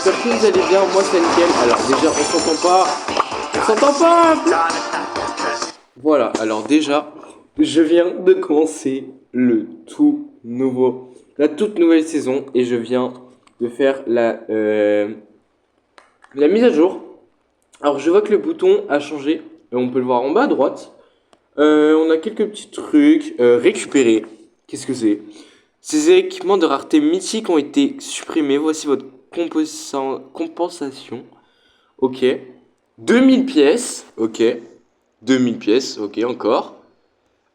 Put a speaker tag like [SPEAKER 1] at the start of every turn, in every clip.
[SPEAKER 1] j'espère que vous allez bien, moi c'est nickel. Alors déjà on s'entend pas. On s'entend pas. Voilà, alors déjà, je viens de commencer la toute nouvelle saison. Et je viens de faire la mise à jour. Alors je vois que le bouton a changé. On peut le voir en bas à droite. On a quelques petits trucs. Récupérer. Qu'est-ce que c'est? Ces équipements de rareté mythique ont été supprimés. Voici votre compensation. Ok. 2000 pièces. Ok. 2000 pièces. Ok, encore.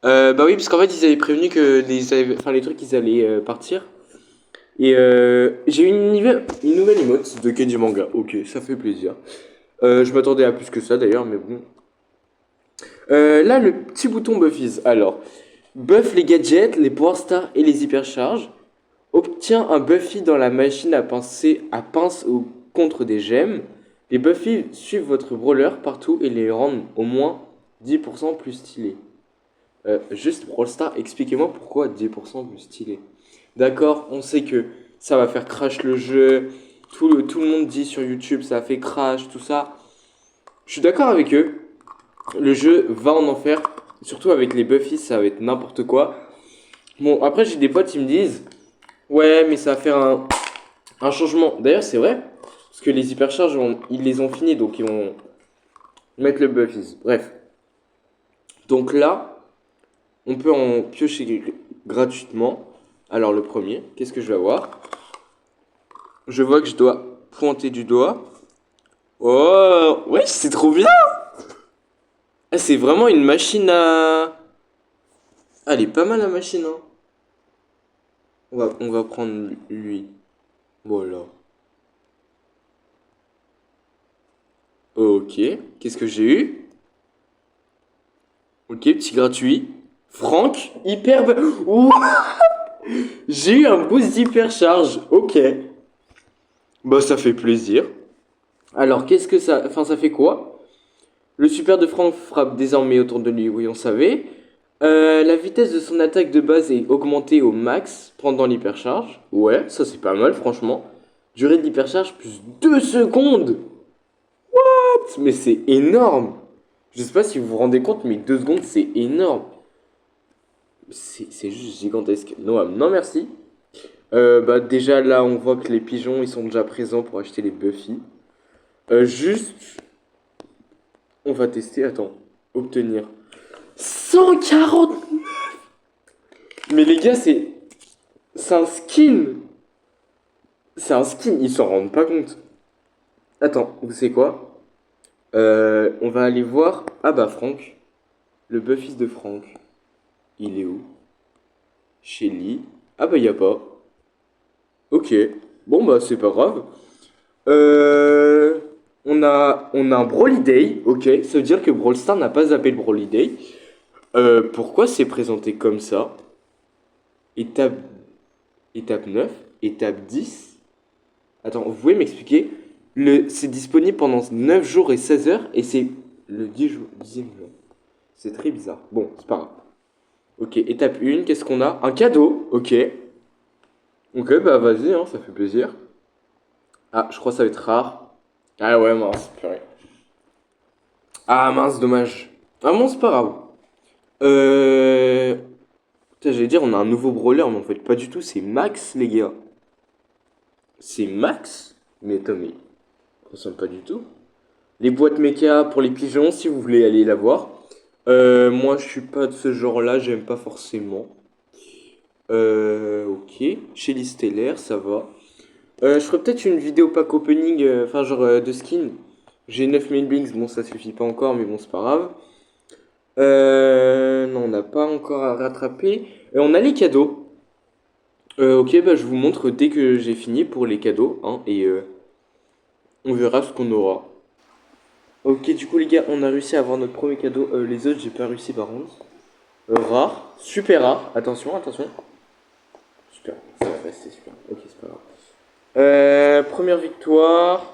[SPEAKER 1] Bah oui, parce qu'en fait, ils avaient prévenu que les trucs, ils allaient partir. Et j'ai eu une nouvelle emote de Kenji Manga. Ok, ça fait plaisir. Je m'attendais à plus que ça d'ailleurs, mais bon. Là, le petit bouton Buffies. Alors, buff les gadgets, les Power Stars et les hypercharges. Obtient un Buffy dans la machine à pince ou contre des gemmes. Les Buffy suivent votre brawler partout et les rendent au moins 10% plus stylés. Juste Brawl Stars, expliquez-moi pourquoi 10% plus stylé. D'accord, on sait que ça va faire crash le jeu. Tout le monde dit sur YouTube ça fait crash, tout ça. Je suis d'accord avec eux. Le jeu va en enfer. Surtout avec les Buffy, ça va être n'importe quoi. Bon, après j'ai des potes qui me disent ouais, mais ça va faire un changement. D'ailleurs, c'est vrai. Parce que les hypercharges, ils les ont finis. Donc, ils vont mettre le Buffies. Bref. Donc là, on peut en piocher gratuitement. Alors, le premier, qu'est-ce que je vais avoir? Je vois que je dois pointer du doigt. Oh, ouais, c'est trop bien. Ah, c'est vraiment une machine à... Ah, elle est pas mal la machine, hein. On va prendre lui. Voilà. Ok. Qu'est-ce que j'ai eu? Ok, petit gratuit. Franck, Ouh. J'ai eu un boost d'hypercharge. Ok. Bah, ça fait plaisir. Alors, qu'est-ce que ça... Enfin, ça fait quoi? Le super de Franck frappe désormais autour de lui, oui, on savait. La vitesse de son attaque de base est augmentée au max pendant l'hypercharge. Ouais, ça c'est pas mal, franchement. Durée de l'hypercharge, plus 2 secondes. What? Mais c'est énorme. Je sais pas si vous vous rendez compte, mais 2 secondes, c'est énorme. C'est juste gigantesque. Noam, non merci. Bah déjà là on voit que les pigeons ils sont déjà présents pour acheter les Buffy. Juste, on va tester, attends, obtenir 140. Mais les gars c'est un skin. C'est un skin, ils s'en rendent pas compte. Attends, vous savez quoi? On va aller voir. Ah bah Franck, le Buffy de Franck. Il est où? Chez Lee. Ah bah y a pas. Ok. Bon bah c'est pas grave. Euh, on a un Broly Day, ok. Ça veut dire que Brawl Stars n'a pas zappé le Broly Day. Pourquoi c'est présenté comme ça? Étape, étape 9, étape 10. Attends, vous pouvez m'expliquer? C'est disponible pendant 9 jours et 16 heures et c'est le 10e jour. C'est très bizarre. Bon, c'est pas grave. Ok, étape 1, qu'est-ce qu'on a? Un cadeau, ok. Ok, bah vas-y, hein, ça fait plaisir. Ah, je crois que ça va être rare. Ah ouais, mince, purée. Ah mince, dommage. Ah bon, c'est pas grave. Euh... Putain, j'allais dire, on a un nouveau brawler, mais en fait, pas du tout. C'est Max, les gars. C'est Max? Mais attends, mais... Ça ressemble pas du tout. Les boîtes méca pour les pigeons, si vous voulez aller la voir. Moi, je suis pas de ce genre-là, j'aime pas forcément. Ok. Chez les stellaires, ça va. Je ferai peut-être une vidéo pack opening, enfin, genre de skin. J'ai 9000 blinks, bon, ça suffit pas encore, mais bon, c'est pas grave. Non, on n'a pas encore à rattraper. On a les cadeaux. Ok, bah je vous montre dès que j'ai fini pour les cadeaux, hein, et on verra ce qu'on aura. Ok, du coup les gars, on a réussi à avoir notre premier cadeau. Les autres, j'ai pas réussi par contre. Rare, super rare. Attention, attention. Super, ça va rester super. Ok, c'est pas grave. Première victoire.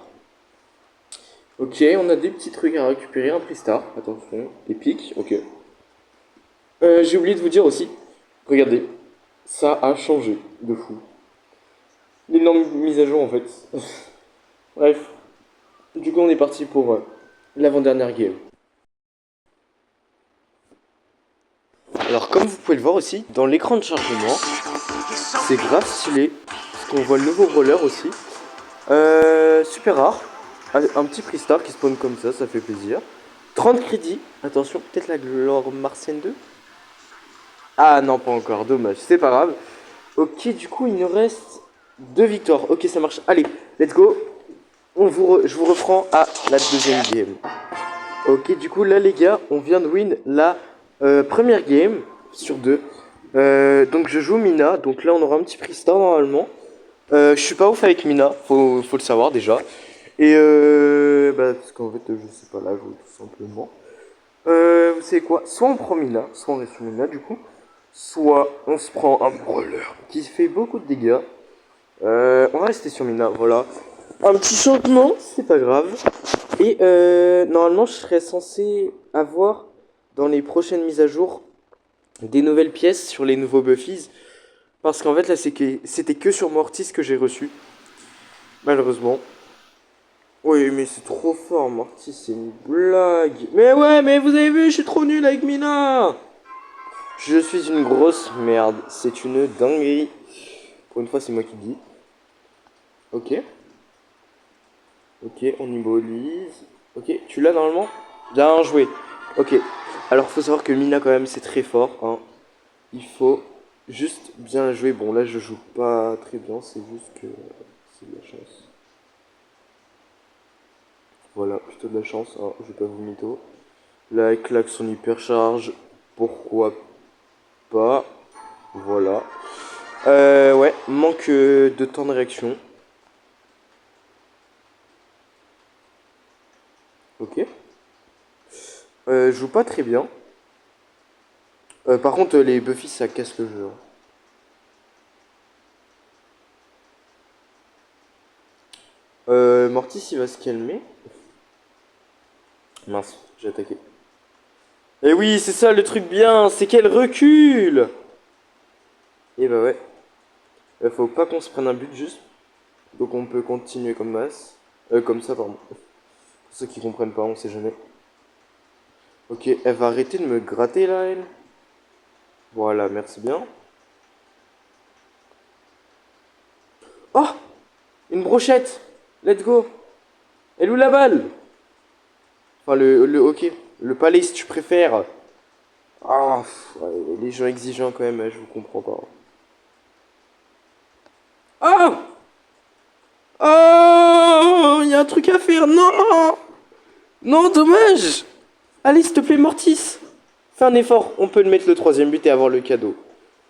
[SPEAKER 1] Ok, on a des petits trucs à récupérer. Un prix star, attention. Épique, ok. J'ai oublié de vous dire aussi. Regardez, ça a changé de fou. L'énorme mise à jour en fait. Bref, du coup on est parti pour l'avant-dernière game. Alors comme vous pouvez le voir aussi, dans l'écran de chargement, c'est grave stylé. Parce qu'on voit le nouveau brawler aussi. Super rare. Un petit prix star qui spawn comme ça fait plaisir. 30 crédits. Attention, peut-être la gloire martienne 2. Ah non, pas encore, dommage, c'est pas grave. Ok, du coup, il nous reste 2 victoires. Ok, ça marche. Allez, let's go. Je vous reprends à la deuxième game. Ok, du coup, là, les gars, on vient de win la première game sur 2. Donc, je joue Mina. Donc là, on aura un petit prix star normalement. Je suis pas ouf avec Mina, faut le savoir déjà. Et parce qu'en fait, je sais pas la jouer tout simplement. Vous savez quoi? Soit on prend Mina, soit on reste sur Mina du coup. Soit on se prend un brawler qui fait beaucoup de dégâts. On va rester sur Mina, voilà. Un petit changement, c'est pas grave. Et normalement, je serais censé avoir dans les prochaines mises à jour des nouvelles pièces sur les nouveaux Buffies. Parce qu'en fait, là, c'était que sur Mortis que j'ai reçu. Malheureusement. Oui, mais c'est trop fort, Mortis, c'est une blague. Mais ouais, mais vous avez vu, je suis trop nul avec Mina. Je suis une grosse merde. C'est une dinguerie. Pour une fois, c'est moi qui dis. Ok. Ok, on immobilise. Ok, tu l'as normalement? Bien joué. Ok. Alors, faut savoir que Mina, quand même, c'est très fort. Hein. Il faut juste bien jouer. Bon, là, je joue pas très bien. C'est juste que c'est de la chance. Voilà, plutôt de la chance. Hein. Je vais pas vous mytho. Là, avec claque son hypercharge. Pourquoi pas? Voilà. Ouais, manque de temps de réaction. Ok. Je joue pas très bien. Par contre, les Buffy, ça casse le jeu. Mortis, il va se calmer. Mince, j'ai attaqué. Et oui, c'est ça le truc bien, c'est qu'elle recule. Et bah ouais. Faut pas qu'on se prenne un but juste. Donc on peut continuer comme masse. Comme ça, pardon. Pour ceux qui comprennent pas, on sait jamais. Ok, elle va arrêter de me gratter là, elle. Voilà, merci bien. Oh! Une brochette! Let's go! Elle où la balle? Enfin, le hockey. Le palais, si tu préfères. Ah, ouais, les gens exigeants quand même, je vous comprends pas. Ah! Oh! Il y a un truc à faire, non! Non, dommage! Allez, s'il te plaît, Mortis! Fais un effort, on peut mettre le troisième but et avoir le cadeau.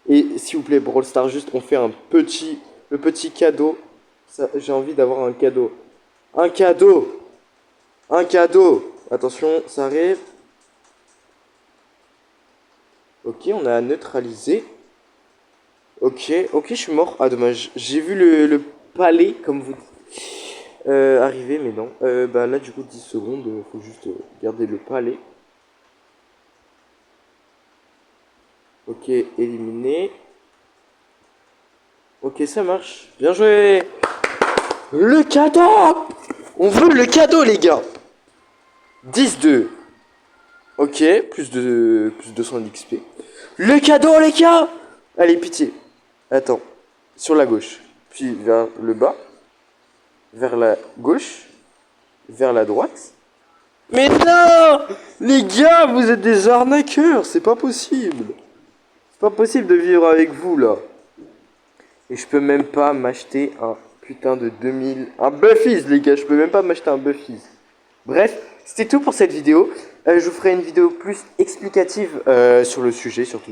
[SPEAKER 1] Et s'il vous plaît, Brawl Stars, juste on fait le petit cadeau. J'ai envie d'avoir un cadeau. Un cadeau! Un cadeau! Attention, ça arrive. Ok, on a neutralisé. Ok, ok, je suis mort. Ah, dommage. J'ai vu le palais, comme vous arriver, mais non. Bah là, du coup, 10 secondes. Faut juste garder le palais. Ok, éliminé. Ok, ça marche. Bien joué. Le cadeau! On veut le cadeau, les gars. 10-2. Ok, plus 200 d'XP. Le cadeau, les gars! Allez, pitié. Attends. Sur la gauche. Puis vers le bas. Vers la gauche. Vers la droite. Mais non! Les gars, vous êtes des arnaqueurs. C'est pas possible. C'est pas possible de vivre avec vous, là. Et je peux même pas m'acheter un putain de 2000... Un Buffies, les gars. Je peux même pas m'acheter un Buffies. Bref, c'était tout pour cette vidéo. Je vous ferai une vidéo plus explicative sur le sujet, surtout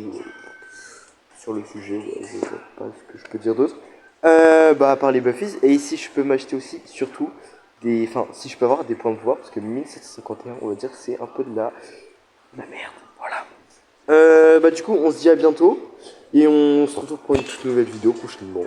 [SPEAKER 1] sur le sujet, je sais pas ce que je peux dire d'autre. Bah, à part les Buffies, et ici je peux m'acheter aussi, surtout, enfin, si je peux avoir des points de voix, parce que 1751, on va dire que c'est un peu de la merde, voilà. Bah, du coup, on se dit à bientôt, et on se retrouve pour une toute nouvelle vidéo prochainement.